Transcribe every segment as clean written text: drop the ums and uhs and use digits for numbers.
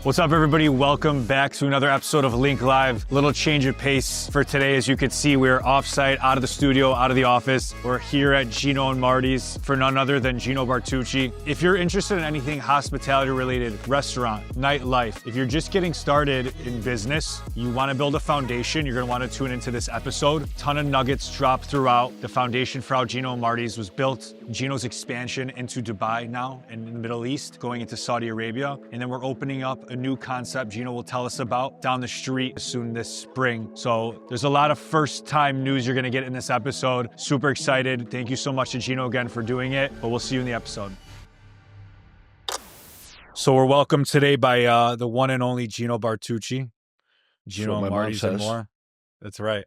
What's up, everybody? Welcome back to another episode of Link Live. Little change of pace for today. As you can see, we're off-site, out of the studio, out of the office. We're here at Gino and Marty's for none other than Gino Bartucci. If you're interested in anything hospitality-related, restaurant, nightlife, if you're just getting started in business, you want to build a foundation, you're going to want to tune into this episode. Ton of nuggets dropped throughout. The foundation for how Gino and Marty's was built. Gino's expansion into Dubai now and in the Middle East, going into Saudi Arabia. And then we're opening up a new concept Gino will tell us about down the street soon this spring. So there's a lot of first-time news you're gonna get in this episode. Super excited. Thank you so much to Gino again for doing it, but we'll see you in the episode. So we're welcomed today by the one and only Gino Bartucci. Gino and Marty's and more. That's right.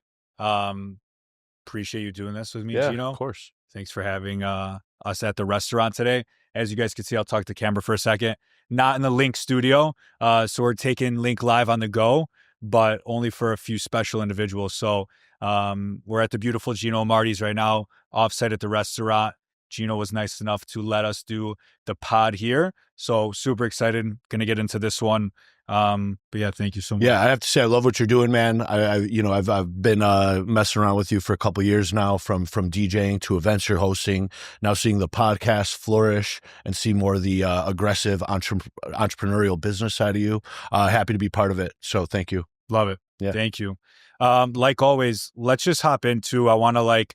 Appreciate you doing this with me, Gino. Of course. Thanks for having us at the restaurant today. As you guys can see, I'll talk to camera for a second. Not in the Link studio, so we're taking Link Live on the go, but only for a few special individuals. So we're at the beautiful Gino and Marty's right now, offsite at the restaurant. Gino was nice enough to let us do the pod here. So super excited. Going to get into this one. But yeah, thank you so much. Yeah, I have to say, I love what you're doing, man. I've been messing around with you for a couple of years now, from DJing to events you're hosting, now seeing the podcast flourish and see more of the aggressive entrepreneurial business side of you. Happy to be part of it. So thank you. Love it. Yeah. Thank you. Like always, let's just hop into, I want to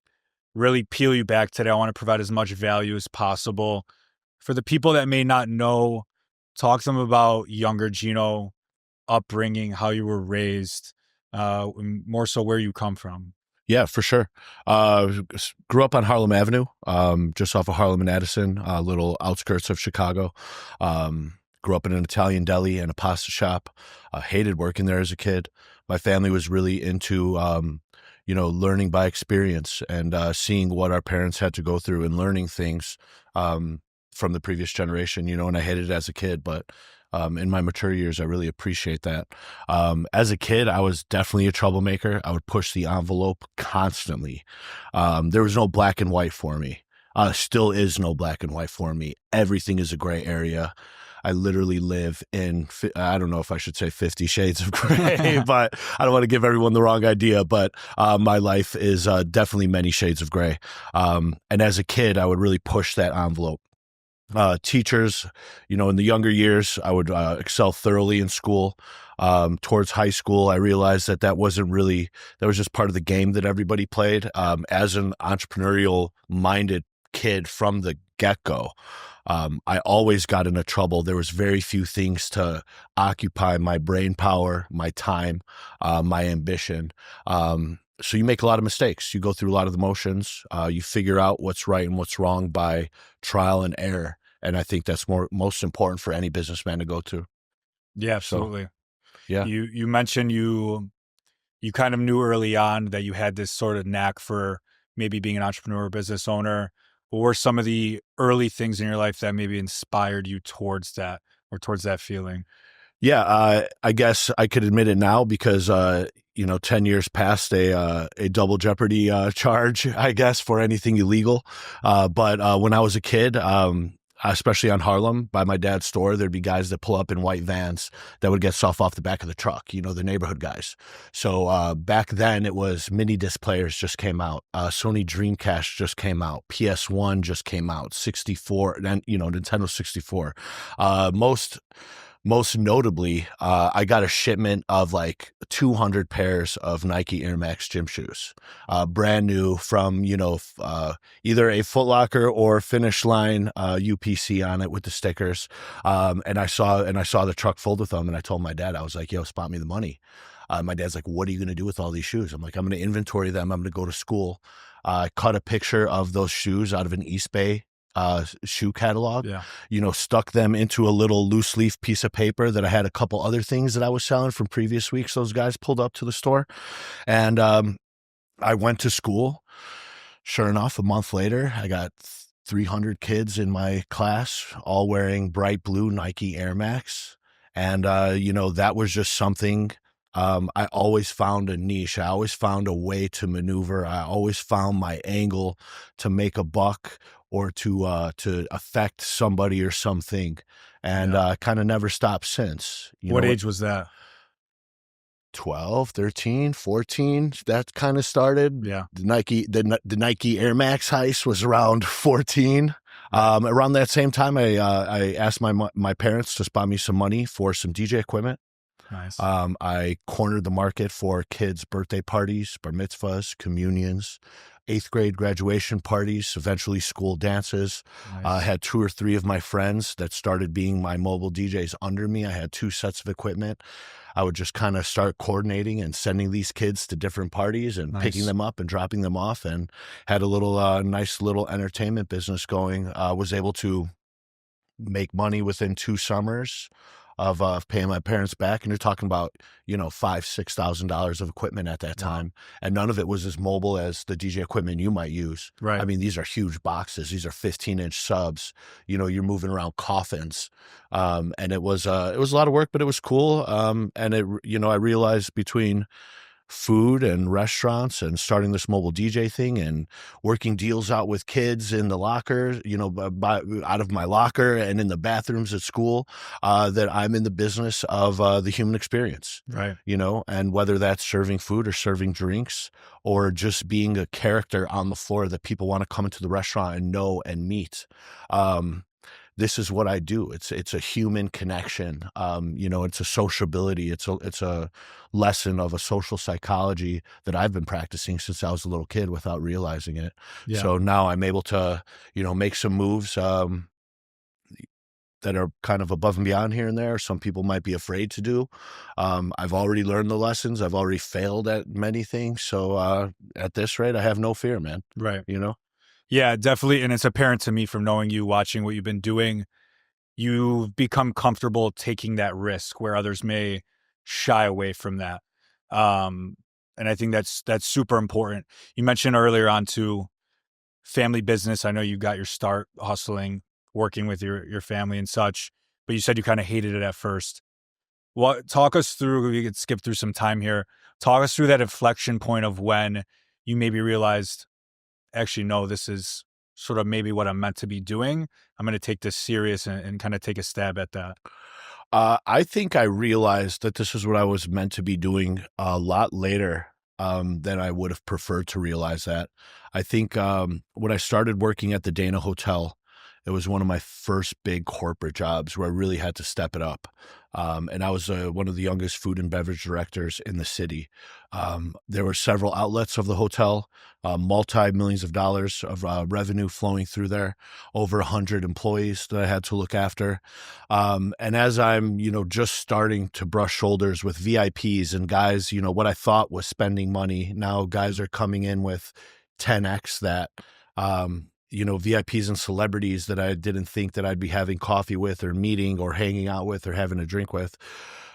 really peel you back today. I want to provide as much value as possible. For the people that may not know, talk to them about younger Gino, upbringing, how you were raised, more so where you come from. Yeah, for sure. Grew up on Harlem Avenue, just off of Harlem and Addison, little outskirts of Chicago. Grew up in an Italian deli and a pasta shop. Hated working there as a kid. My family was really into learning by experience and seeing what our parents had to go through and learning things from the previous generation, and I hated it as a kid, but in my mature years, I really appreciate that. As a kid, I was definitely a troublemaker. I would push the envelope constantly. There was no black and white for me. Still is no black and white for me. Everything is a gray area. I literally live in, I don't know if I should say 50 shades of gray, but I don't want to give everyone the wrong idea, but my life is definitely many shades of gray. And as a kid, I would really push that envelope. Teachers, in the younger years, I would excel thoroughly in school. Towards high school, I realized that was just part of the game that everybody played. As an entrepreneurial minded kid from the get-go, I always got into trouble. There was very few things to occupy my brain power, my time, my ambition. So you make a lot of mistakes. You go through a lot of the motions. You figure out what's right and what's wrong by trial and error. And I think that's most important for any businessman to go to. Yeah, absolutely. So, yeah. You mentioned you kind of knew early on that you had this sort of knack for maybe being an entrepreneur or business owner. What were some of the early things in your life that maybe inspired you towards that or towards that feeling? Yeah, I guess I could admit it now because 10 years past a double jeopardy charge, I guess, for anything illegal. But when I was a kid, especially on Harlem, by my dad's store, there'd be guys that pull up in white vans that would get stuff off the back of the truck, the neighborhood guys. So back then it was mini disc players just came out. Sony Dreamcast just came out. PS1 just came out. 64, and Nintendo 64. Most notably, I got a shipment of 200 pairs of Nike Air Max gym shoes, brand new from, either a Foot Locker or Finish Line UPC on it with the stickers. And I saw the truck filled with them, and I told my dad, I was like, yo, spot me the money. My dad's like, what are you going to do with all these shoes? I'm like, I'm going to inventory them. I'm going to go to school. I cut a picture of those shoes out of an East Bay shoe catalog, stuck them into a little loose leaf piece of paper that I had a couple other things that I was selling from previous weeks. Those guys pulled up to the store, and I went to school. Sure enough, a month later, I got 300 kids in my class, all wearing bright blue Nike Air Max. And, that was just something. I always found a niche. I always found a way to maneuver. I always found my angle to make a buck or to affect somebody or something. and kind of never stopped since. What age was that? 12, 13, 14, that kind of started. Yeah. The Nike Air Max heist was around 14. Around that same time, I asked my parents to spot me some money for some DJ equipment. Nice. I cornered the market for kids' birthday parties, bar mitzvahs, communions, 8th grade graduation parties, eventually school dances. Nice. I had 2 or 3 of my friends that started being my mobile DJs under me. I had 2 sets of equipment. I would just kind of start coordinating and sending these kids to different parties and picking them up and dropping them off, and had a little nice little entertainment business going. Was able to make money within 2 summers of paying my parents back. And you're talking about, $5,000-$6,000 of equipment at that time. And none of it was as mobile as the DJ equipment you might use. Right. I mean, these are huge boxes. These are 15-inch subs. You're moving around coffins. And it was a lot of work, but it was cool. And I realized between food and restaurants and starting this mobile DJ thing and working deals out with kids in the locker, out of my locker and in the bathrooms at school, that I'm in the business of the human experience, right? And whether that's serving food or serving drinks or just being a character on the floor that people want to come into the restaurant and know and meet. This is what I do. It's a human connection. It's a sociability. It's a lesson of a social psychology that I've been practicing since I was a little kid without realizing it. Yeah. So now I'm able to, make some moves that are kind of above and beyond here and there. Some people might be afraid to do. I've already learned the lessons. I've already failed at many things. So at this rate, I have no fear, man. Right. Yeah, definitely. And it's apparent to me from knowing you, watching what you've been doing, you've become comfortable taking that risk where others may shy away from that. And I think that's super important. You mentioned earlier on to family business. I know you got your start hustling, working with your family and such, but you said you kind of hated it at first. Talk us through, we could skip through some time here. Talk us through that inflection point of when you maybe realized, actually, no, this is sort of maybe what I'm meant to be doing. I'm going to take this serious and kind of take a stab at that. I think I realized that this is what I was meant to be doing a lot later than I would have preferred to realize that. I think when I started working at the Dana Hotel, it was one of my first big corporate jobs where I really had to step it up. And I was one of the youngest food and beverage directors in the city. There were several outlets of the hotel, multi-millions of dollars of revenue flowing through there, over 100 employees that I had to look after. And as I'm, just starting to brush shoulders with VIPs and guys, what I thought was spending money, now guys are coming in with 10x that. VIPs and celebrities that I didn't think that I'd be having coffee with or meeting or hanging out with or having a drink with.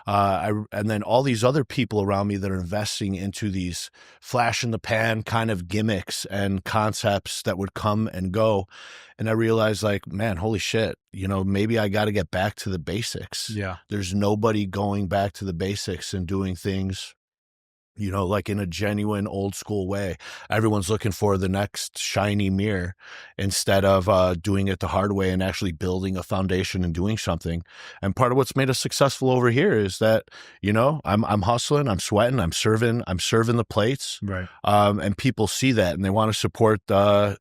And then all these other people around me that are investing into these flash in the pan kind of gimmicks and concepts that would come and go. And I realized, like, man, holy shit, maybe I got to get back to the basics. Yeah. There's nobody going back to the basics and doing things like in a genuine old school way. Everyone's looking for the next shiny mirror instead of doing it the hard way and actually building a foundation and doing something. And part of what's made us successful over here is that, I'm hustling, I'm sweating, I'm serving the plates. Right. And people see that and they want to support, they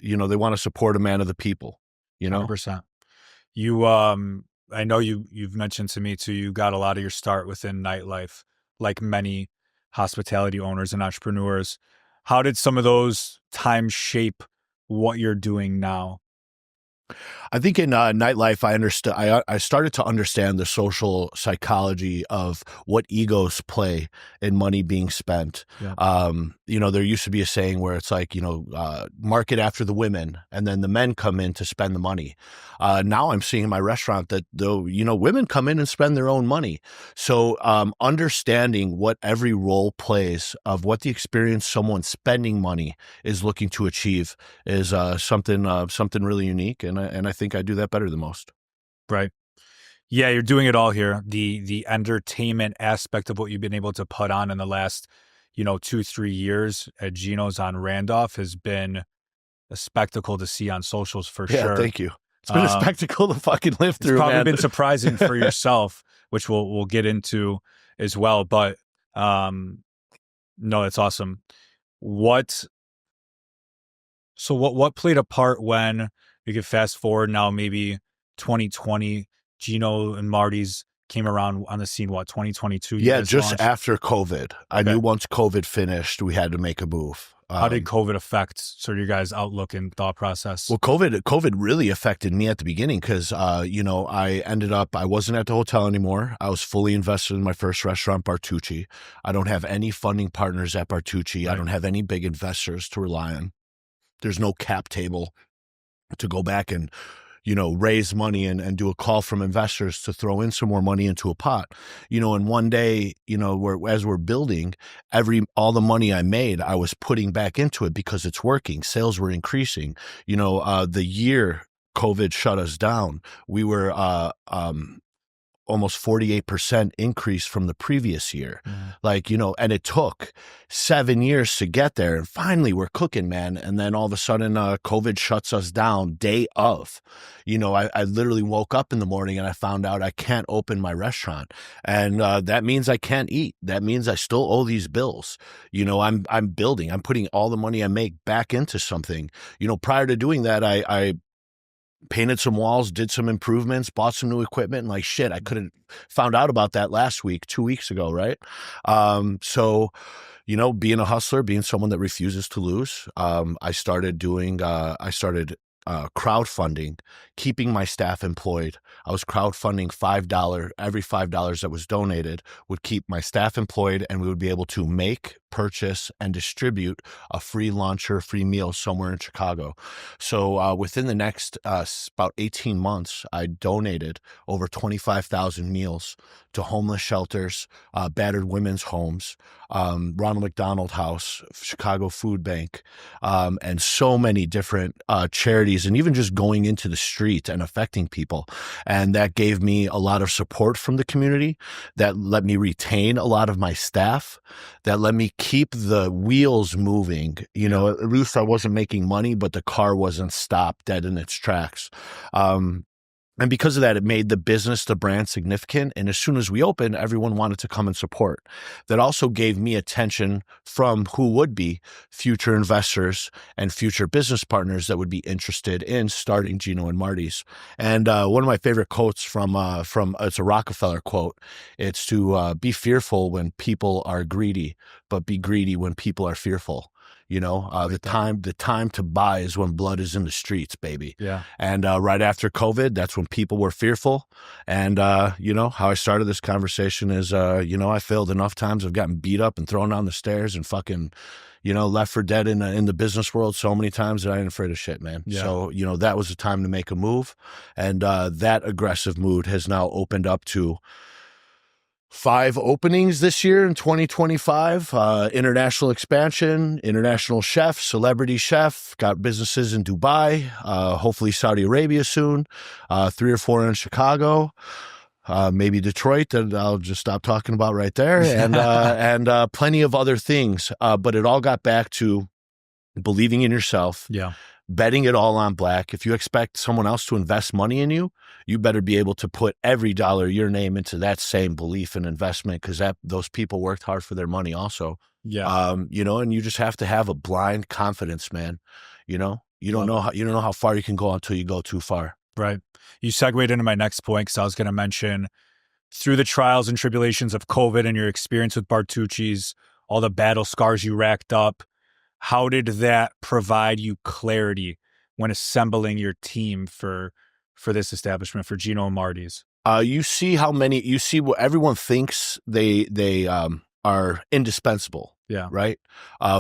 want to support a man of the people, 100%. I know you've mentioned to me too, you got a lot of your start within nightlife, like many hospitality owners and entrepreneurs. How did some of those times shape what you're doing now? I think in nightlife, I started to understand the social psychology of what egos play in money being spent. Yeah. There used to be a saying where it's like, market after the women and then the men come in to spend the money. Now I'm seeing in my restaurant that women come in and spend their own money. So understanding what every role plays of what the experience someone spending money is looking to achieve is something really unique. And I think I do that better than most. Right. Yeah, you're doing it all here. The entertainment aspect of what you've been able to put on in the last, 2-3 years at Gino's on Randolph has been a spectacle to see on socials for sure. Thank you. It's been a spectacle to fucking live through, It's probably man. been surprising for yourself, which we'll get into as well. But no, that's awesome. What played a part when you could fast forward now, maybe 2020, Gino and Marty's came around on the scene, 2022? Yeah, just after COVID. I knew once COVID finished, we had to make a move. How did COVID affect sort of your guys' outlook and thought process? Well, COVID really affected me at the beginning because, I wasn't at the hotel anymore. I was fully invested in my first restaurant, Bartucci. I don't have any funding partners at Bartucci. Right. I don't have any big investors to rely on. There's no cap table to go back and, raise money and do a call from investors to throw in some more money into a pot. And one day, as we're building, all the money I made, I was putting back into it because it's working. Sales were increasing. The year COVID shut us down, we were almost 48% increase from the previous year. And it took 7 years to get there. And finally we're cooking, man. And then all of a sudden, COVID shuts us down day of. I literally woke up in the morning and I found out I can't open my restaurant. And that means I can't eat. That means I still owe these bills. I'm building, I'm putting all the money I make back into something. Prior to doing that, I painted some walls, did some improvements, bought some new equipment, and like shit, I could have found out about that last week, 2 weeks ago, right? So, being a hustler, being someone that refuses to lose, I started crowdfunding, keeping my staff employed. I was crowdfunding $5. Every $5 that was donated would keep my staff employed, and we would be able to make, purchase, and distribute a free lunch or a free meal somewhere in Chicago. So within the next about 18 months, I donated over 25,000 meals to homeless shelters, battered women's homes, Ronald McDonald House, Chicago Food Bank, and so many different charities, and even just going into the street and affecting people. And that gave me a lot of support from the community, that let me retain a lot of my staff, that let me keep the wheels moving. At least I wasn't making money, but the car wasn't stopped dead in its tracks. And because of that, it made the brand significant. And as soon as we opened, everyone wanted to come and support. That also gave me attention from who would be future investors and future business partners that would be interested in starting Gino and Marty's. And one of my favorite quotes from it's a Rockefeller quote. It's to be fearful when people are greedy, but be greedy when people are fearful. The time to buy is when blood is in the streets, baby. Yeah. And right after COVID, that's when people were fearful. And how I started this conversation is I failed enough times. I've gotten beat up and thrown down the stairs and fucking left for dead in the business world so many times that I ain't afraid of shit, man. Yeah. So that was the time to make a move, and that aggressive mood has now opened up to 5 openings this year in 2025, international expansion, international chef, celebrity chef, got businesses in Dubai, hopefully Saudi Arabia soon, 3 or 4 in Chicago, maybe Detroit that I'll just stop talking about right there, and plenty of other things. But it all got back to believing in yourself. Yeah. Betting it all on black. If you expect someone else to invest money in you, you better be able to put every dollar your name into that same belief and investment, because those people worked hard for their money also. Yeah. And you just have to have a blind confidence, man. You don't know how far you can go until you go too far. Right. You segued into my next point, because I was going to mention, through the trials and tribulations of COVID and your experience with Bartucci's, all the battle scars you racked up, how did that provide you clarity when assembling your team for this establishment, for Gino and Marty's? You see what everyone thinks they are indispensable. Yeah. Right.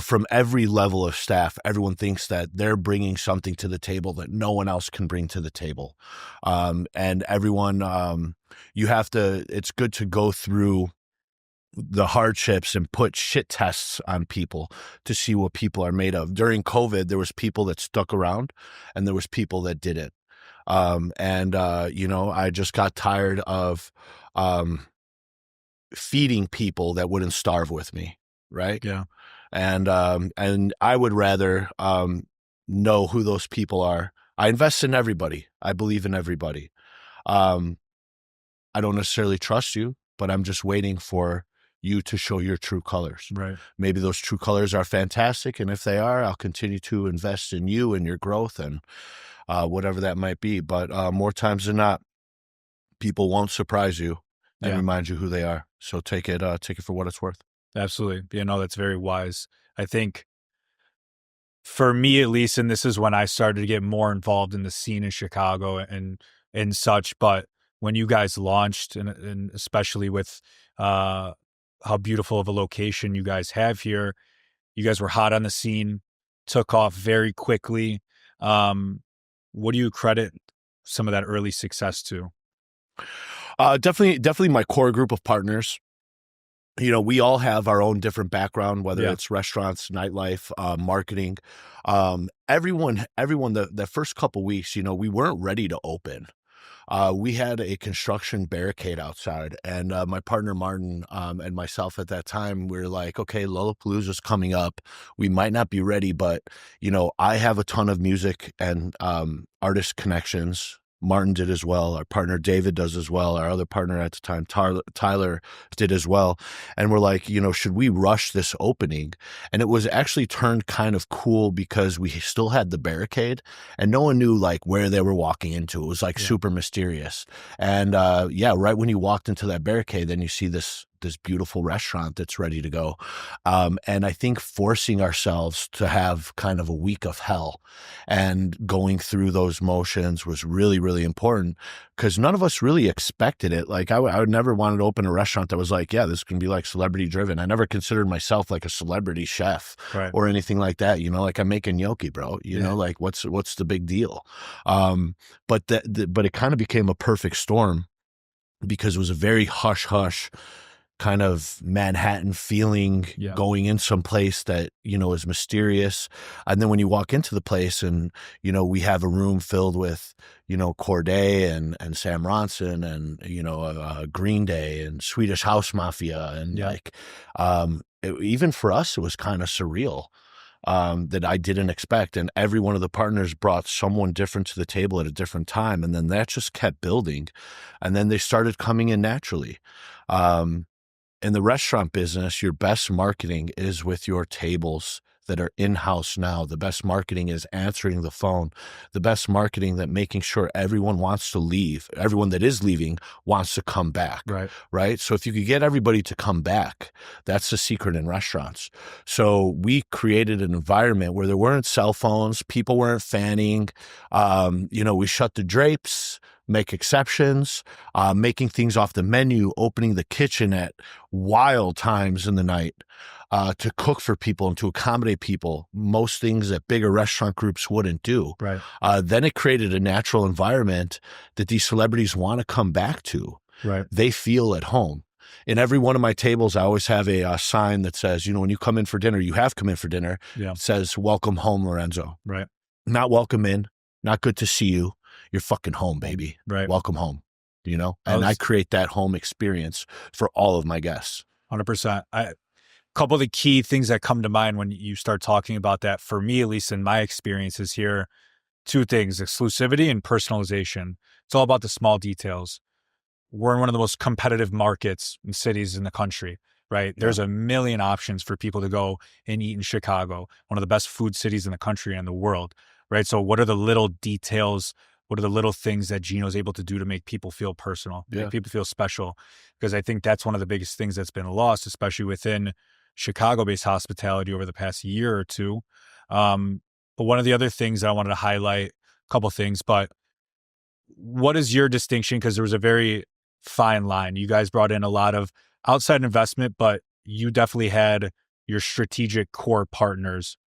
From every level of staff, everyone thinks that they're bringing something to the table that no one else can bring to the table. And everyone, it's good to go through the hardships and put shit tests on people to see what people are made of. During COVID, there was people that stuck around and there was people that didn't. I just got tired of feeding people that wouldn't starve with me. Right. Yeah. And I would rather know who those people are, I invest in everybody. I believe in everybody. Um, I don't necessarily trust you, but I'm just waiting for you to show your true colors. Right. Maybe those true colors are fantastic, and if they are, I'll continue to invest in you and your growth and whatever that might be. But more times than not, people won't surprise you and Yeah, remind you who they are. So take it for what it's worth. absolutely. That's very wise. I think for me at least, and this is when I started to get more involved in the scene in Chicago and such, but when you guys launched and especially with uh how beautiful of a location you guys have here, you guys were hot on the scene, took off very quickly. Um, what do you credit some of that early success to? Definitely my core group of partners. We all have our own different background, whether Yeah, it's restaurants, nightlife, marketing. Everyone, the first couple weeks, we weren't ready to open. We had a construction barricade outside, and my partner Martin and myself at that time, we were like, okay, Lollapalooza's coming up. We might not be ready, but I have a ton of music and artist connections. Martin did as well. Our partner David does as well. Our other partner at the time, Tyler, did as well. And we're like, should we rush this opening? And it was actually turned kind of cool because we still had the barricade and no one knew like where they were walking into. It was like yeah, super mysterious. And right when you walked into that barricade, then you see this beautiful restaurant that's ready to go. And I think forcing ourselves to have kind of a week of hell and going through those motions was really, really important because none of us really expected it. Like I would never wanted to open a restaurant that was like, yeah, this can be like celebrity driven. I never considered myself like a celebrity chef right. or anything like that. Like I'm making gnocchi, bro, Yeah, like what's the big deal? But but it kind of became a perfect storm because it was a very hush hush kind of Manhattan feeling yeah, going in someplace that, is mysterious. And then when you walk into the place and, we have a room filled with, Corday and Sam Ronson and, Green Day and Swedish House Mafia. And yeah, even for us, it was kind of surreal. That I didn't expect. And every one of the partners brought someone different to the table at a different time. And then that just kept building. And then they started coming in naturally. In the restaurant business, your best marketing is with your tables that are in-house now. The best marketing is answering the phone. The best marketing that making sure everyone wants to leave. Everyone that is leaving wants to come back. right. Right. So if you could get everybody to come back, that's the secret in restaurants. So we created an environment where there weren't cell phones. People weren't fanning. We shut the drapes, make exceptions, making things off the menu, opening the kitchen at wild times in the night to cook for people and to accommodate people, most things that bigger restaurant groups wouldn't do. Right. Then it created a natural environment that these celebrities want to come back to. Right. They feel at home. In every one of my tables, I always have a sign that says, when you come in for dinner, you have come in for dinner. Yeah. It says, welcome home, Lorenzo. Right. Not welcome in, not good to see you. You're fucking home, baby. Right. Welcome home, and I create that home experience for all of my guests. 100%. A couple of the key things that come to mind when you start talking about that, for me, at least in my experiences here, two things: exclusivity and personalization. It's all about the small details. We're in one of the most competitive markets and cities in the country, right? There's a million options for people to go and eat in Chicago, one of the best food cities in the country and the world, right? So what are the little details? What are the little things that Gino's able to do to make people feel personal, make people feel special? Because I think that's one of the biggest things that's been lost, especially within Chicago-based hospitality over the past year or two. But one of the other things that I wanted to highlight, a couple things, but what is your distinction? Because there was a very fine line. You guys brought in a lot of outside investment, but you definitely had your strategic core partners.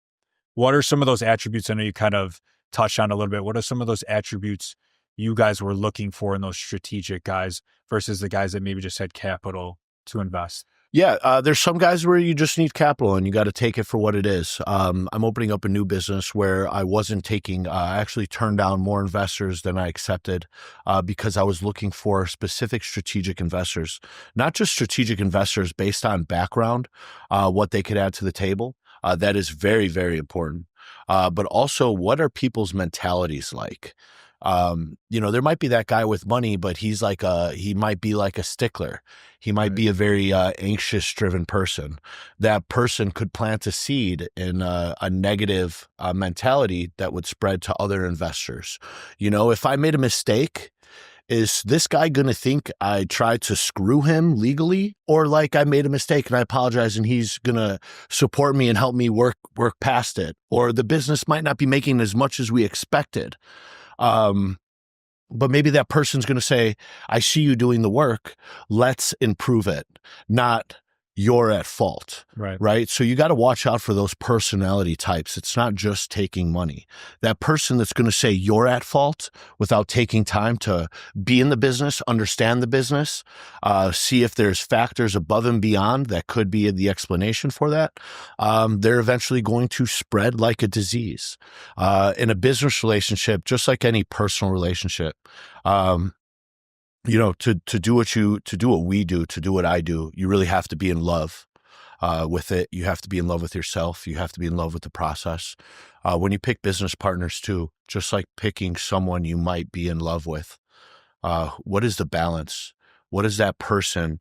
What are some of those attributes? I know you kind of touched on a little bit. What are some of those attributes you guys were looking for in those strategic guys versus the guys that maybe just had capital to invest? Yeah, there's some guys where you just need capital and you got to take it for what it is. I'm opening up a new business where I wasn't taking, I actually turned down more investors than I accepted because I was looking for specific strategic investors, not just strategic investors based on background, what they could add to the table. That is very, very important. but also what are people's mentalities like? There might be that guy with money, but he might be like a stickler. He might be a very anxious driven person. That person could plant a seed in a negative mentality that would spread to other investors. If I made a mistake, is this guy going to think I tried to screw him legally, or like I made a mistake and I apologize and he's going to support me and help me work past it? Or the business might not be making as much as we expected. But maybe that person's going to say, I see you doing the work. Let's improve it. Not you're at fault. Right. So you got to watch out for those personality types. It's not just taking money. That person that's going to say you're at fault without taking time to be in the business, understand the business, see if there's factors above and beyond that could be the explanation for that. They're eventually going to spread like a disease. In a business relationship, just like any personal relationship, to do what we do, to do what I do, you really have to be in love with it. You have to be in love with yourself. You have to be in love with the process. When you pick business partners too, just like picking someone you might be in love with, what is the balance? What is that person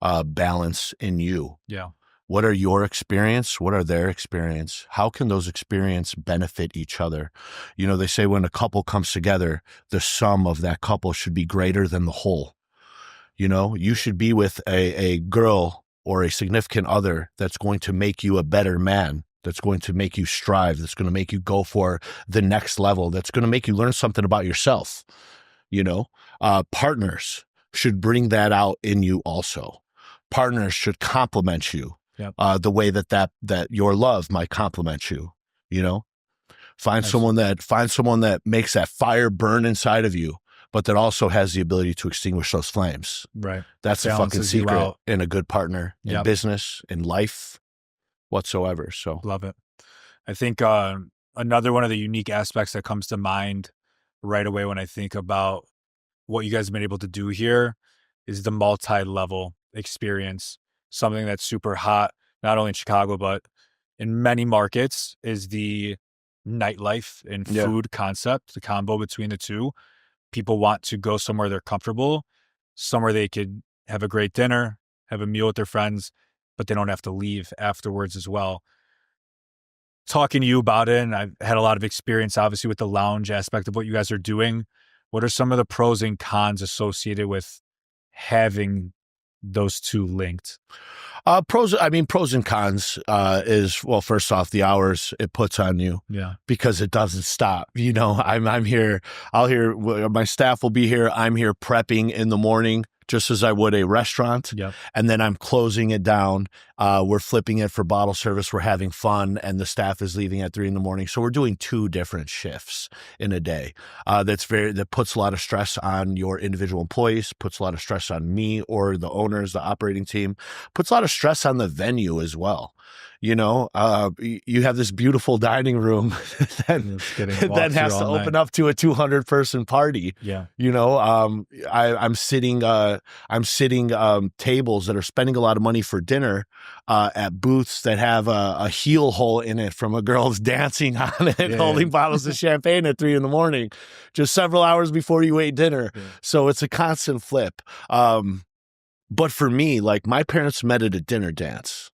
balance in you? Yeah. What are your experience? What are their experience? How can those experiences benefit each other? They say when a couple comes together, the sum of that couple should be greater than the whole. You should be with a girl or a significant other that's going to make you a better man, that's going to make you strive, that's going to make you go for the next level, that's going to make you learn something about yourself. Partners should bring that out in you also. Partners should complement you. Yep. The way that your love might complement you, find someone that makes that fire burn inside of you, but that also has the ability to extinguish those flames. Right. That's the fucking secret in a good partner, in business, in life, whatsoever. So love it. I think another one of the unique aspects that comes to mind right away when I think about what you guys have been able to do here is the multi-level experience. Something that's super hot, not only in Chicago, but in many markets, is the nightlife and food concept, the combo between the two. People want to go somewhere they're comfortable, somewhere they could have a great dinner, have a meal with their friends, but they don't have to leave afterwards as well. Talking to you about it, and I've had a lot of experience, obviously, with the lounge aspect of what you guys are doing. What are some of the pros and cons associated with having those two linked? Pros and cons is, well, first off, the hours it puts on you, because it doesn't stop. I'm here. My staff will be here. I'm here prepping in the morning, just as I would a restaurant. And then I'm closing it down. We're flipping it for bottle service. We're having fun, and the staff is leaving at 3 a.m. So we're doing 2 different shifts in a day. That puts a lot of stress on your individual employees, puts a lot of stress on me or the owners, the operating team, puts a lot of stress on the venue as well. You have this beautiful dining room that has to open up to a 200-person party. I'm sitting tables that are spending a lot of money for dinner at booths that have a heel hole in it from a girl's dancing on it, holding bottles of champagne at 3 a.m, just several hours before you ate dinner. So it's a constant flip. But for me, like, my parents met at a dinner dance.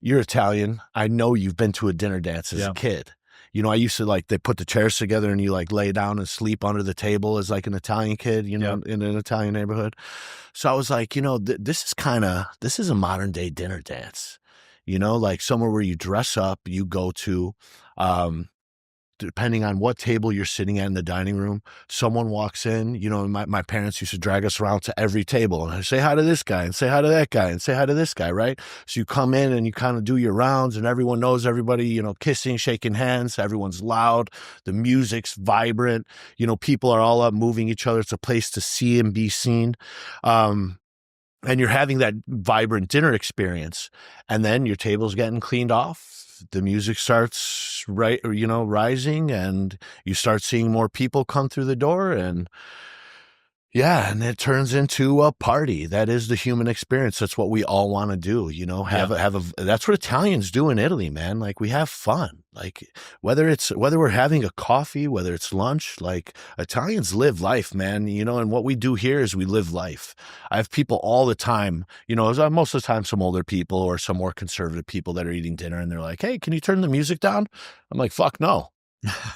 You're Italian. I know you've been to a dinner dance as a kid. I used to, they put the chairs together and you lay down and sleep under the table as like an Italian kid, in an Italian neighborhood. So I was like, this is a modern day dinner dance, like somewhere where you dress up, you go to, depending on what table you're sitting at in the dining room, someone walks in. My parents used to drag us around to every table and I say hi to this guy and say hi to that guy and say hi to this guy, right? So you come in and you kind of do your rounds and everyone knows everybody, kissing, shaking hands, everyone's loud, the music's vibrant, people are all up moving each other. It's a place to see and be seen. And you're having that vibrant dinner experience, and then your table's getting cleaned off. The music starts rising, and you start seeing more people come through the door, and Yeah, and it turns into a party. That is the human experience. That's what we all want to do, you know. That's what Italians do in Italy, man. Like we have fun. Like whether we're having a coffee, whether it's lunch, like Italians live life, man. You know, and what we do here is we live life. I have people all the time, you know, most of the time some older people or some more conservative people that are eating dinner and they're like, "Hey, can you turn the music down?" I'm like, "Fuck no.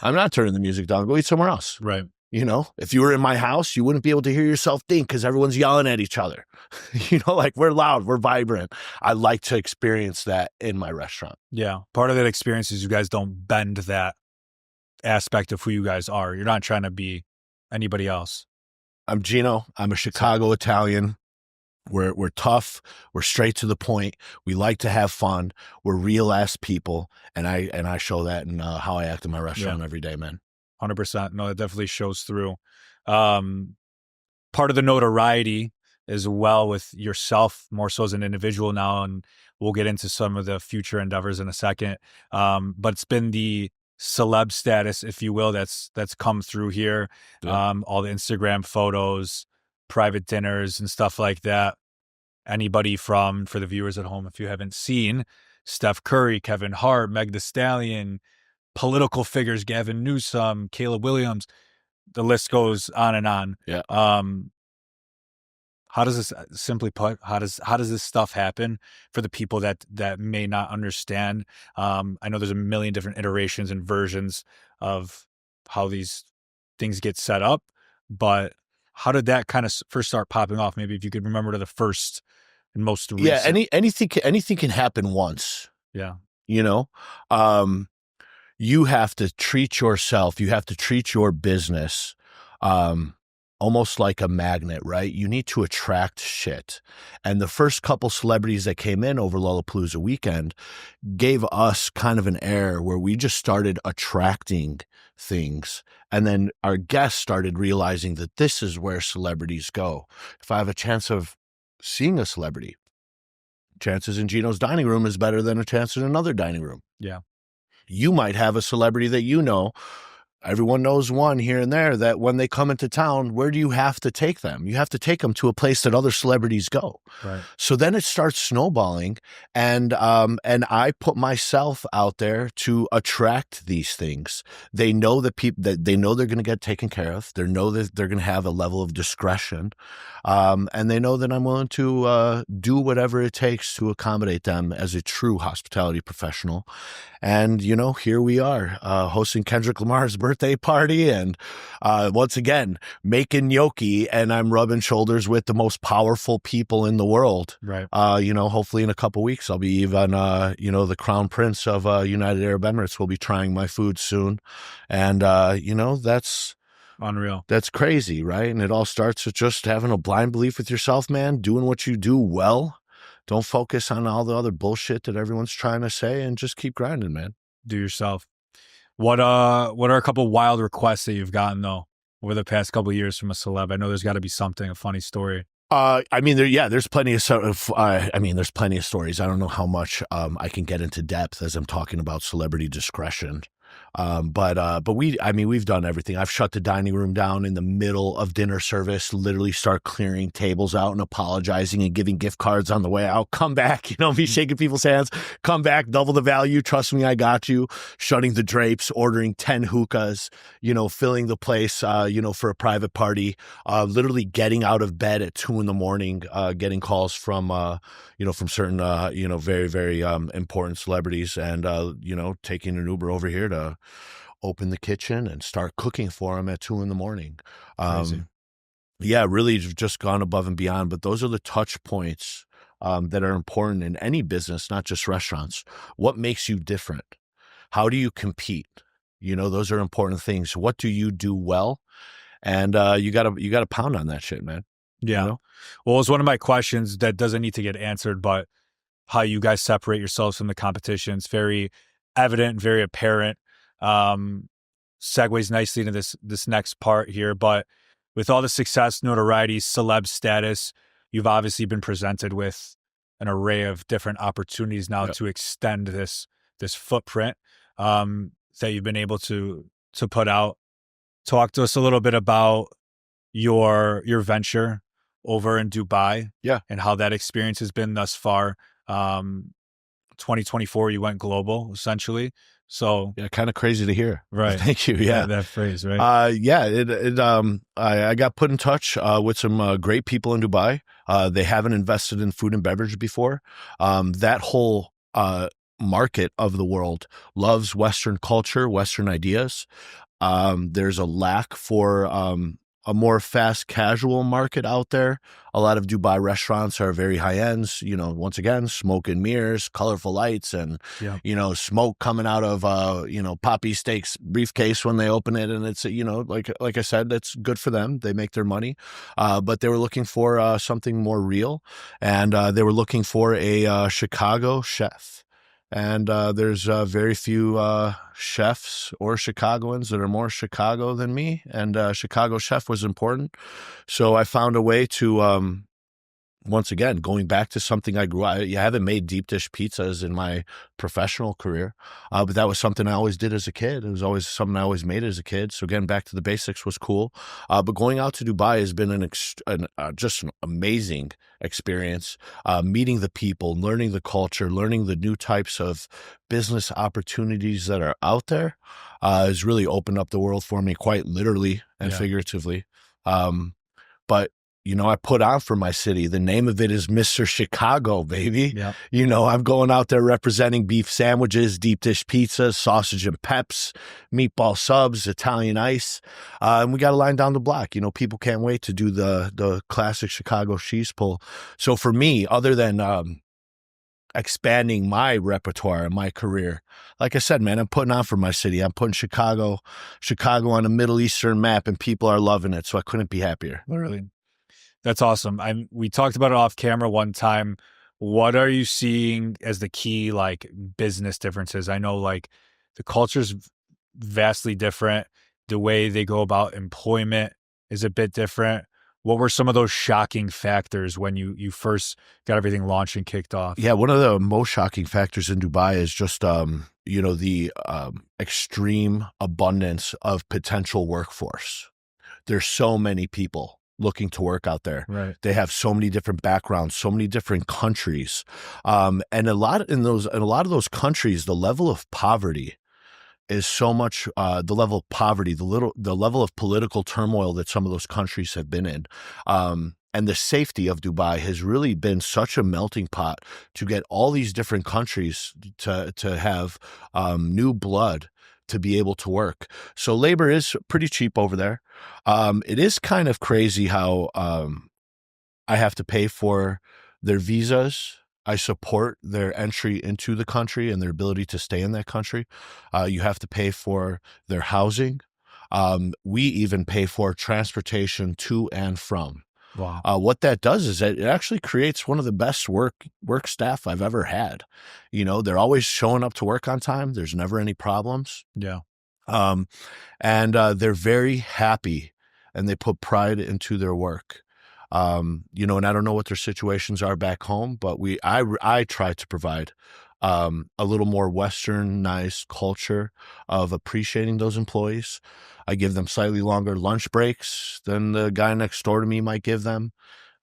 I'm not turning the music down. Go eat somewhere else." Right. You know, if you were in my house, you wouldn't be able to hear yourself think because everyone's yelling at each other. You know, like we're loud, we're vibrant. I like to experience that in my restaurant. Yeah. Part of that experience is you guys don't bend that aspect of who you guys are. You're not trying to be anybody else. I'm Gino. I'm a Chicago Italian. We're tough. We're straight to the point. We like to have fun. We're real ass people, and I show that in how I act in my restaurant every day, man. 100%. No, it definitely shows through. Part of the notoriety as well with yourself, more so as an individual now, and we'll get into some of the future endeavors in a second. But it's been the celeb status, if you will, that's come through here. Yeah. All the Instagram photos, private dinners, and stuff like that. Anybody from, for the viewers at home, if you haven't seen, Steph Curry, Kevin Hart, Meg Thee Stallion, political figures, Gavin Newsom, Caleb Williams, the list goes on and on. Yeah. How does this, simply put, how does this stuff happen for the people that may not understand? I know there's a million different iterations and versions of how these things get set up, but how did that kind of first start popping off? Maybe if you could remember the first and most recent. Yeah, anything can happen once. Yeah. You know, you have to treat yourself. You have to treat your business, almost like a magnet, right? You need to attract shit. And the first couple celebrities that came in over Lollapalooza weekend gave us kind of an air where we just started attracting things. And then our guests started realizing that this is where celebrities go. If I have a chance of seeing a celebrity, chances in Gino's dining room is better than a chance in another dining room. Yeah. You might have a celebrity that you know, everyone knows one here and there, that when they come into town, where do you have to take them? You have to take them to a place that other celebrities go. Right. So then it starts snowballing, and I put myself out there to attract these things. They know that they know they're going to get taken care of. They know that they're going to have a level of discretion, and they know that I'm willing to do whatever it takes to accommodate them as a true hospitality professional. And, you know, here we are hosting Kendrick Lamar's birthday party and once again, making gnocchi, and I'm rubbing shoulders with the most powerful people in the world. Right. You know, hopefully in a couple of weeks, I'll be even, you know, the Crown Prince of United Arab Emirates will be trying my food soon. And, you know, that's unreal. That's crazy, right? And it all starts with just having a blind belief with yourself, man, doing what you do well. Don't focus on all the other bullshit that everyone's trying to say, and just keep grinding, man. Do yourself. What are a couple wild requests that you've gotten though over the past couple of years from a celeb? I know there's got to be something, a funny story. I mean, there's plenty of there's plenty of stories. I don't know how much I can get into depth as I'm talking about celebrity discretion. But we've done everything. I've shut the dining room down in the middle of dinner service, literally start clearing tables out and apologizing and giving gift cards on the way out. Come back, you know, be shaking people's hands, come back, double the value. Trust me, I got you. Shutting the drapes, ordering 10 hookahs, you know, filling the place, you know, for a private party, literally getting out of bed at 2 a.m, getting calls from, you know, from certain, you know, very, very important celebrities, and, you know, taking an Uber over here to open the kitchen and start cooking for them at 2 a.m. Yeah, really just gone above and beyond. But those are the touch points that are important in any business, not just restaurants. What makes you different? How do you compete? You know, those are important things. What do you do well? And you gotta pound on that shit, man. Yeah. You know? Well, it's one of my questions that doesn't need to get answered, but how you guys separate yourselves from the competition. It's very evident, very apparent. Segues nicely into this next part here, but with all the success, notoriety, celeb status, you've obviously been presented with an array of different opportunities now to extend this footprint that you've been able to put out. Talk to us a little bit about your venture over in Dubai, Yeah. and how that experience has been thus far. 2024, you went global essentially. So Yeah, kind of crazy to hear. right, Thank you. Yeah. that phrase, right? Yeah, I got put in touch with some great people in Dubai. They haven't invested in food and beverage before. That whole market of the world loves Western culture, Western ideas. There's a lack for a more fast casual market out there. A lot of Dubai restaurants are very high ends, once again, smoke and mirrors, colorful lights, and, Yeah, smoke coming out of, Poppy Steak's briefcase when they open it. And it's, like I said, that's good for them. They make their money. But they were looking for something more real. And they were looking for a Chicago chef. And there's very few chefs or Chicagoans that are more Chicago than me. And Chicago chef was important. So I found a way to, once again, going back to something I haven't made deep dish pizzas in my professional career, but that was something I always did as a kid. It was always something I always made as a kid. So again, back to the basics was cool. But going out to Dubai has been just an amazing experience. Meeting the people, learning the culture, learning the new types of business opportunities that are out there has really opened up the world for me, quite literally and figuratively. But I put on for my city. The name of it is Mr. Chicago, baby. yeah. I'm going out there representing beef sandwiches, deep dish pizzas, sausage and peps, meatball subs, Italian ice. And we got a line down the block. People can't wait to do the classic Chicago cheese pull. So for me, other than expanding my repertoire and my career, like I said, man, I'm putting on for my city. I'm putting Chicago on a Middle Eastern map, and people are loving it. So I couldn't be happier. Literally. That's awesome. We talked about it off camera one time. What are you seeing as the key business differences? I know the culture's vastly different. The way they go about employment is a bit different. What were some of those shocking factors when you first got everything launched and kicked off? Yeah, one of the most shocking factors in Dubai is just the extreme abundance of potential workforce. There's so many people looking to work out there. Right. They have so many different backgrounds, so many different countries. And a lot of those countries, the level of poverty is so much, the level of poverty, the level of political turmoil that some of those countries have been in. And the safety of Dubai has really been such a melting pot to get all these different countries to have new blood to be able to work. So labor is pretty cheap over there. It is kind of crazy how I have to pay for their visas. I support their entry into the country and their ability to stay in that country. You have to pay for their housing. We even pay for transportation to and from. Wow. What that does is that it actually creates one of the best work staff I've ever had. They're always showing up to work on time. There's never any problems. Yeah. And they're very happy, and they put pride into their work. And I don't know what their situations are back home, but I try to provide a little more Westernized culture of appreciating those employees. I give them slightly longer lunch breaks than the guy next door to me might give them.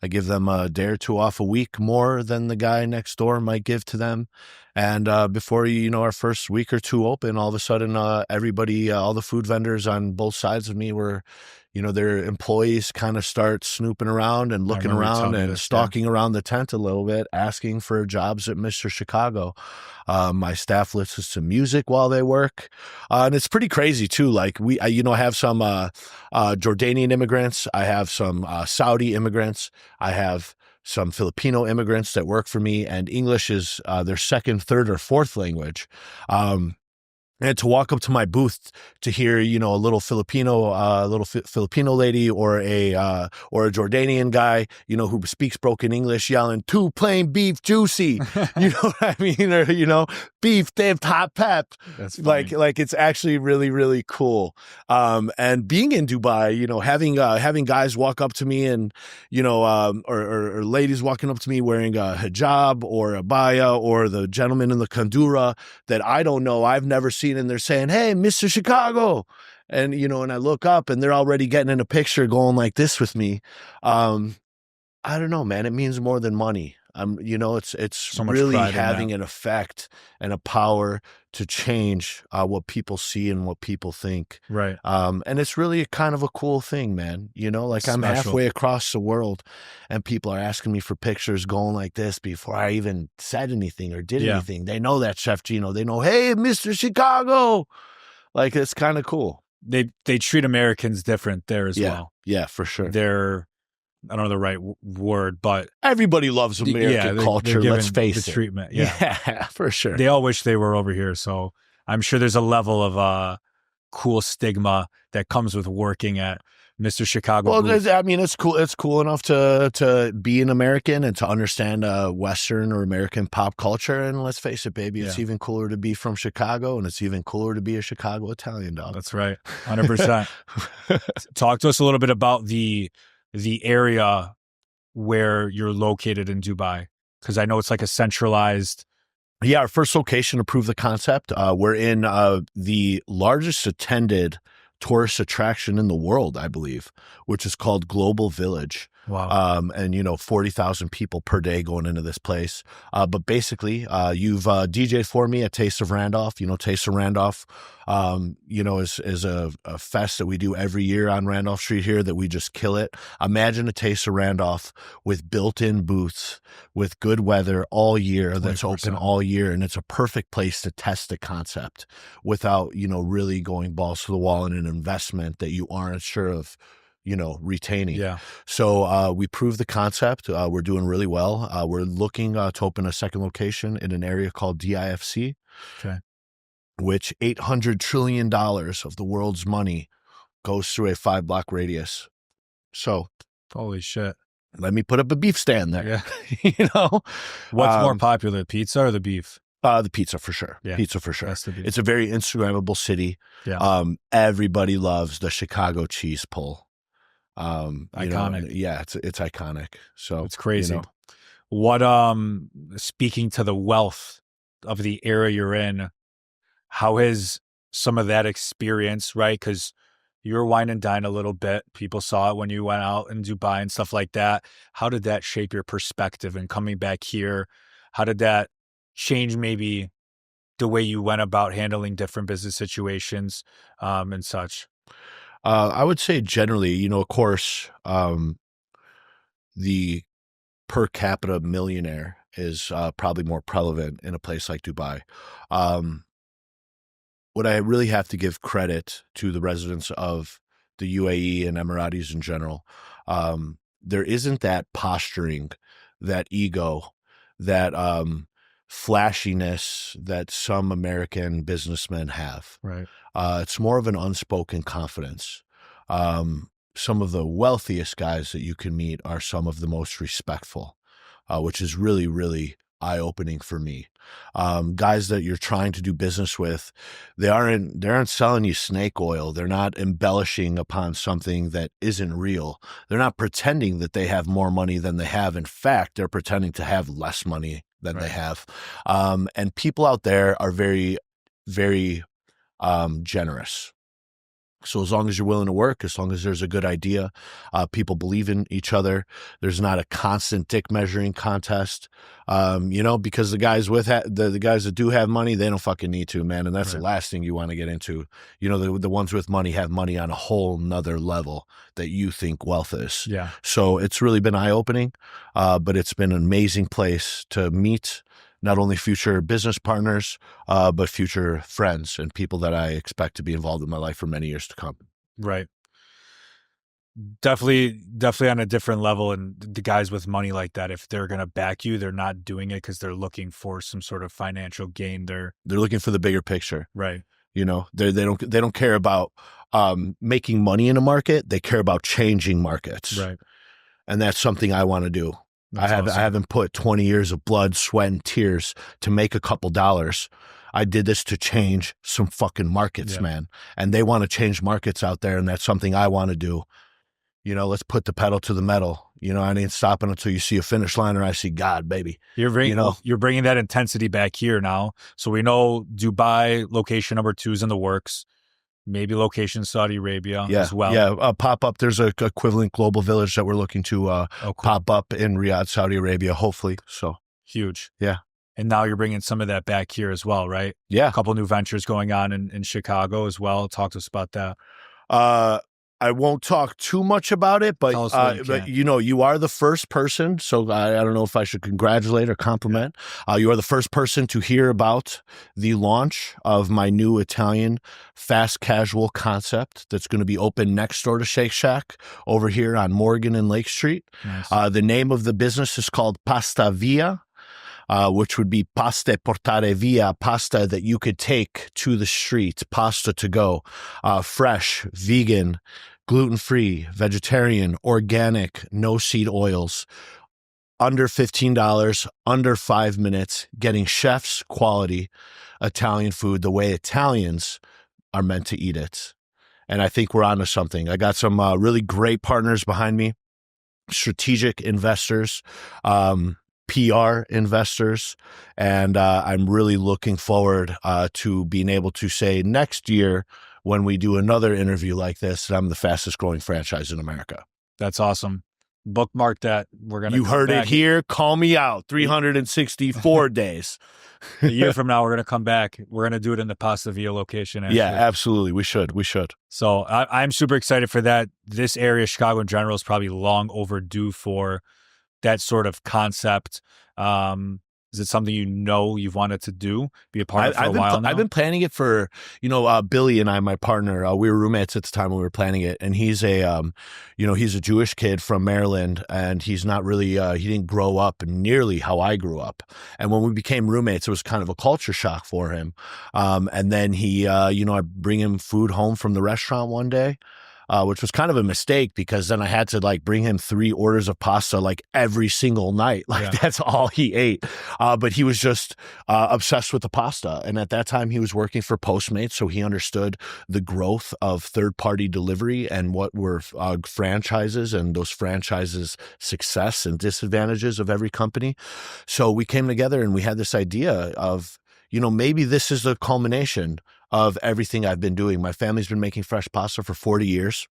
I give them a day or two off a week more than the guy next door might give to them. And before our first week or two open, all of a sudden, everybody, all the food vendors on both sides of me were, their employees kind of start snooping around and looking around and stalking around the tent a little bit, asking for jobs at Mr. Chicago. My staff listens to music while they work. And it's pretty crazy too. I have some Jordanian immigrants. I have some Saudi immigrants. I have some Filipino immigrants that work for me, and English is their second, third, or fourth language. And to walk up to my booth to hear, a little Filipino lady or a Jordanian guy, who speaks broken English yelling, "Two plain beef juicy," you know what I mean? Or, beef dipped hot pep. That's funny. Like it's actually really, really cool. And being in Dubai, having guys walk up to me and, or ladies walking up to me wearing a hijab or a abaya, or the gentleman in the kandura that I don't know, I've never seen, and they're saying, "Hey, Mr. Chicago." And, and I look up and they're already getting in a picture going like this with me. I don't know, man. It means more than money. It's So much really pride in having that. an effect and a power to change what people see and what people think. Right. And it's really a kind of a cool thing, man. Like I'm Special. halfway across the world and people are asking me for pictures going like this before I even said anything or did anything. They know that Chef Gino. They know, hey, Mr. Chicago. Like, it's kind of cool. They treat Americans different there as well. Yeah, for sure. They're, I don't know the right word, but everybody loves American culture. Let's face the it. Treatment. Yeah, for sure. They all wish they were over here. So I'm sure there's a level of cool stigma that comes with working at Mr. Chicago. Well, I mean, it's cool. It's cool enough to be an American and to understand Western or American pop culture. And let's face it, baby, it's even cooler to be from Chicago, and it's even cooler to be a Chicago Italian, dog. That's right, 100%. Talk to us a little bit about the area where you're located in Dubai, because I know it's like a centralized. Yeah, our first location to prove the concept. We're in the largest attended tourist attraction in the world, I believe, which is called Global Village. Wow. And 40,000 people per day going into this place. But basically, you've DJ'd for me at Taste of Randolph. Taste of Randolph, is a fest that we do every year on Randolph Street here that we just kill it. Imagine a Taste of Randolph with built-in booths, with good weather all year, that's open all year. And it's a perfect place to test the concept without, really going balls to the wall in an investment that you aren't sure of, retaining. Yeah. So we proved the concept. We're doing really well. We're looking to open a second location in an area called DIFC, which $800 trillion of the world's money goes through a 5-block radius. So, holy shit. Let me put up a beef stand there. Yeah. What's more popular, pizza or the beef? The pizza for sure. Yeah. Pizza for sure. Has to be. It's a very Instagrammable city. Yeah. Everybody loves the Chicago cheese pull. Iconic. It's iconic. So it's crazy. What speaking to the wealth of the area you're in, how has some of that experience, right? Because you were wine and dine a little bit. People saw it when you went out in Dubai and stuff like that. How did that shape your perspective and coming back here? How did that change maybe the way you went about handling different business situations and such? I would say generally, of course, the per capita millionaire is probably more prevalent in a place like Dubai. What I really have to give credit to the residents of the UAE and Emiratis in general, there isn't that posturing, that ego, that flashiness that some American businessmen have. Right. It's more of an unspoken confidence. Some of the wealthiest guys that you can meet are some of the most respectful, which is really, really eye-opening for me. Guys that you're trying to do business with, they aren't selling you snake oil. They're not embellishing upon something that isn't real. They're not pretending that they have more money than they have. In fact, they're pretending to have less money than they have. And people out there are very, very generous. So as long as you're willing to work, as long as there's a good idea, people believe in each other. There's not a constant dick measuring contest, because the guys the guys that do have money, they don't fucking need to, man. And that's the last thing you want to get into. The ones with money have money on a whole nother level that you think wealth is. Yeah. So it's really been eye opening, but it's been an amazing place to meet not only future business partners, but future friends and people that I expect to be involved in my life for many years to come. Right. Definitely on a different level. And the guys with money like that, if they're going to back you, they're not doing it because they're looking for some sort of financial gain. They're looking for the bigger picture. Right. They don't care about making money in a market. They care about changing markets. Right. And that's something I want to do. Awesome. I haven't put 20 years of blood, sweat, and tears to make a couple dollars. I did this to change some fucking markets, man. And they want to change markets out there, and that's something I want to do. Let's put the pedal to the metal. I ain't stopping until you see a finish line or I see God, baby. You're bringing that intensity back here now. So we know Dubai location number 2 is in the works. maybe location Saudi Arabia Yeah, as well. yeah. Pop up. There's a equivalent global village that we're looking to Oh, cool. pop up in Riyadh, Saudi Arabia, hopefully. So Huge. yeah. And now you're bringing some of that back here as well, right? Yeah. A couple new ventures going on in Chicago as well. Talk to us about that. I won't talk too much about it, but Tell us what you but can. you know, you are the first person. So I don't know if I should congratulate or compliment. You are the first person to hear about the launch of my new Italian fast casual concept that's going to be open next door to Shake Shack over here on Morgan and Lake Street. Nice. The name of the business is called Pasta Via. Which would be pasta portare via, pasta that you could take to the street, pasta to go, fresh, vegan, gluten-free, vegetarian, organic, no seed oils, under $15, under 5 minutes, getting chef's quality Italian food the way Italians are meant to eat it. And I think we're onto something. I got some really great partners behind me, strategic investors, PR investors, and I'm really looking forward to being able to say next year when we do another interview like this that I'm the fastest growing franchise in America. That's awesome. Bookmark that. We're gonna. You heard it here. Call me out. 364 days. A year from now, we're gonna come back. We're gonna do it in the Pasta Via location. Actually. Yeah, absolutely. We should. So I'm super excited for that. This area, Chicago in general, is probably long overdue for that sort of concept. Is it something you've wanted to do, be a part of for a while now? I've been planning it for, Billy and I, my partner, we were roommates at the time when we were planning it. And he's he's a Jewish kid from Maryland, and he's not really, he didn't grow up nearly how I grew up. And when we became roommates, it was kind of a culture shock for him. And then he, I bring him food home from the restaurant one day. Which was kind of a mistake because then I had to bring him 3 orders of pasta every single night. That's all he ate. But he was just obsessed with the pasta. And at that time he was working for Postmates. So he understood the growth of third-party delivery and what were franchises and those franchises' success and disadvantages of every company. So we came together and we had this idea of, maybe this is the culmination of everything I've been doing. My family's been making fresh pasta for 40 years.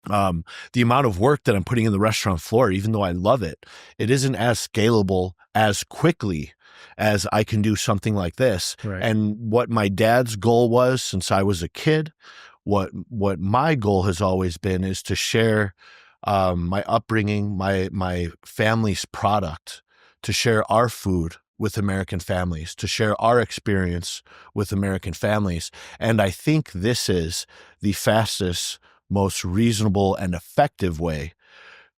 The amount of work that I'm putting in the restaurant floor, even though I love it, it isn't as scalable as quickly as I can do something like this. Right. And what my dad's goal was since I was a kid, what my goal has always been is to share my upbringing, my family's product, to share our food with American families, to share our experience with American families. And I think this is the fastest, most reasonable and effective way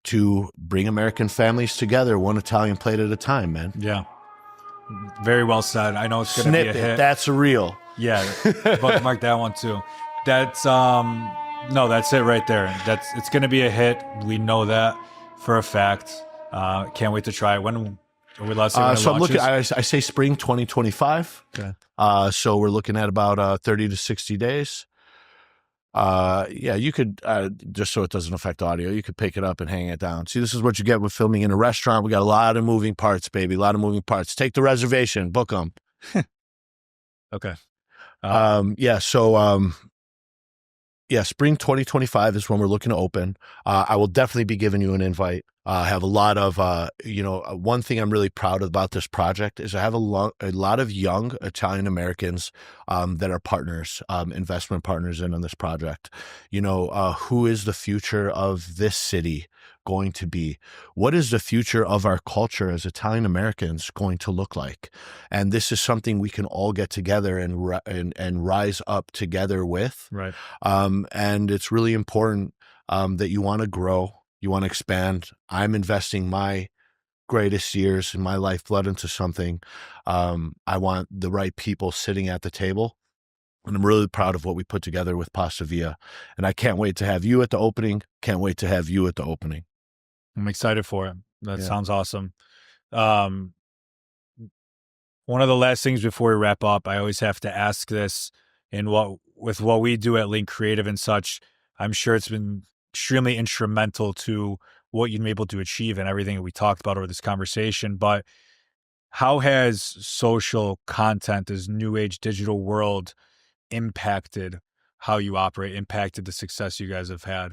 to bring American families together, one Italian plate at a time, man. Yeah. Very well said. I know it's going to be a hit. That's real. Yeah. Bookmark that one too. That's, no, that's it right there. It's going to be a hit. We know that for a fact. Can't wait to try it. When so I'm looking. I say spring 2025. Okay. So we're looking at about 30 to 60 days. Yeah, you could just so it doesn't affect audio, you could pick it up and hang it down. See, this is what you get with filming in a restaurant. We got a lot of moving parts, baby. A lot of moving parts. Take the reservation, book them. Okay. Spring 2025 is when we're looking to open. I will definitely be giving you an invite. I have a lot of, one thing I'm really proud about this project is I have a lot of young Italian Americans that are partners, investment partners in on this project. Who is the future of this city going to be? What is the future of our culture as Italian Americans going to look like? And this is something we can all get together and rise up together with. Right. And it's really important that you want to grow. You want to expand. I'm investing my greatest years and my lifeblood into something. I want the right people sitting at the table. And I'm really proud of what we put together with Pasta Via. And I can't wait to have you at the opening. Can't wait to have you at the opening. I'm excited for it. That sounds awesome. One of the last things before we wrap up, I always have to ask this, and with what we do at Link Creative and such, I'm sure it's been extremely instrumental to what you've been able to achieve and everything that we talked about over this conversation. But how has social content, this new age digital world, impacted how you operate impacted the success you guys have had?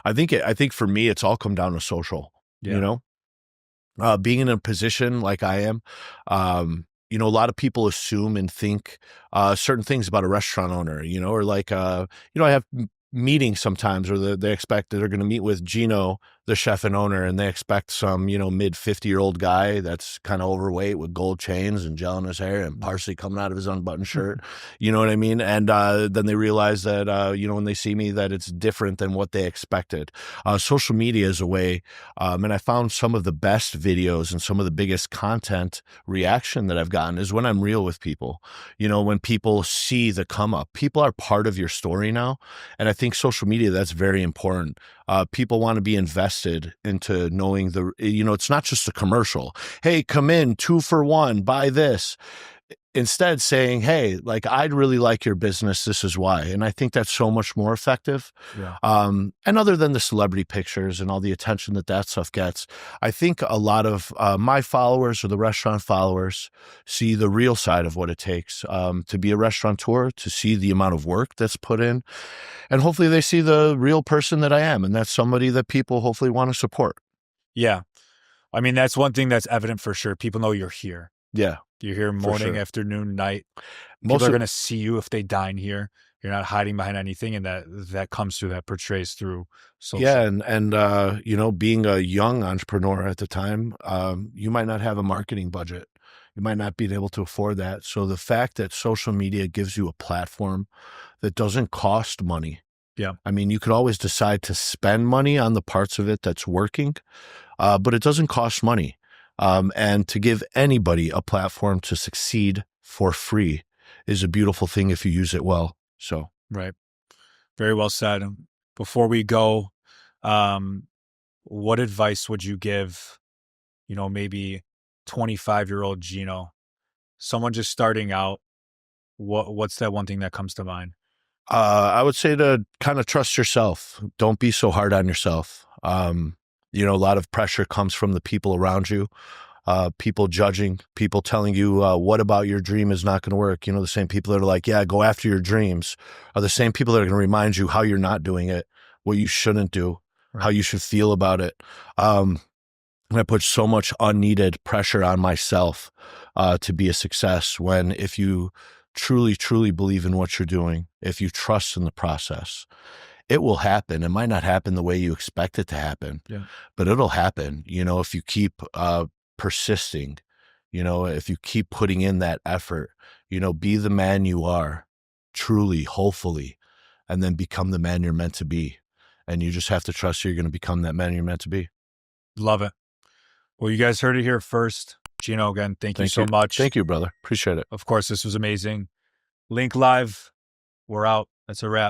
I think for me, it's all come down to social, Yeah. you know, being in a position like I am, you know, a lot of people assume and think certain things about a restaurant owner, you know, or like, you know, I have meetings sometimes where they expect that they're going to meet with Gino, the chef and owner, and they expect some, you know, mid 50-year-old guy that's kind of overweight with gold chains and gel in his hair and parsley coming out of his unbuttoned shirt. You know what I mean? And then they realize that, you know, when they see me, that it's different than what they expected. Social media is a way, and I found some of the best videos and some of the biggest content reaction that I've gotten is when I'm real with people. You know, when people see the come up, people are part of your story now. And I think social media, that's very important. People want to be invested into knowing you know, it's not just a commercial. Hey, come in 2 for 1, buy this. Instead saying, hey, like, I'd really like your business. This is why. And I think that's so much more effective. Yeah. And other than the celebrity pictures and all the attention that stuff gets, I think a lot of my followers or the restaurant followers see the real side of what it takes to be a restaurateur, to see the amount of work that's put in. And hopefully they see the real person that I am. And that's somebody that people hopefully want to support. Yeah. I mean, that's one thing that's evident for sure. People know you're here. Yeah. You're here morning, sure. afternoon, night. People are going to see you if they dine here. You're not hiding behind anything, and that comes through, that portrays through social. Yeah, and you know, being a young entrepreneur at the time, you might not have a marketing budget. You might not be able to afford that. So the fact that social media gives you a platform that doesn't cost money. Yeah. I mean, you could always decide to spend money on the parts of it that's working, but it doesn't cost money. And to give anybody a platform to succeed for free is a beautiful thing if you use it well. So, right. Very well said. Before we go, what advice would you give, you know, maybe 25-year-old Gino, someone just starting out? What's that one thing that comes to mind? I would say to kind of trust yourself. Don't be so hard on yourself. You know, a lot of pressure comes from the people around you. People judging, people telling you what about your dream is not going to work. You know, the same people that are like, yeah, go after your dreams are the same people that are going to remind you how you're not doing it, what you shouldn't do, Right. how you should feel about it. And I put so much unneeded pressure on myself to be a success when if you truly, truly believe in what you're doing, if you trust in the process, it will happen. It might not happen the way you expect it to happen, but it'll happen. You know, if you keep persisting, you know, if you keep putting in that effort, you know, be the man you are, truly, hopefully, and then become the man you're meant to be. And you just have to trust you're going to become that man you're meant to be. Love it. Well, you guys heard it here first. Gino, again, thank you so much. Thank you, brother. Appreciate it. Of course, this was amazing. Link Live, we're out. That's a wrap.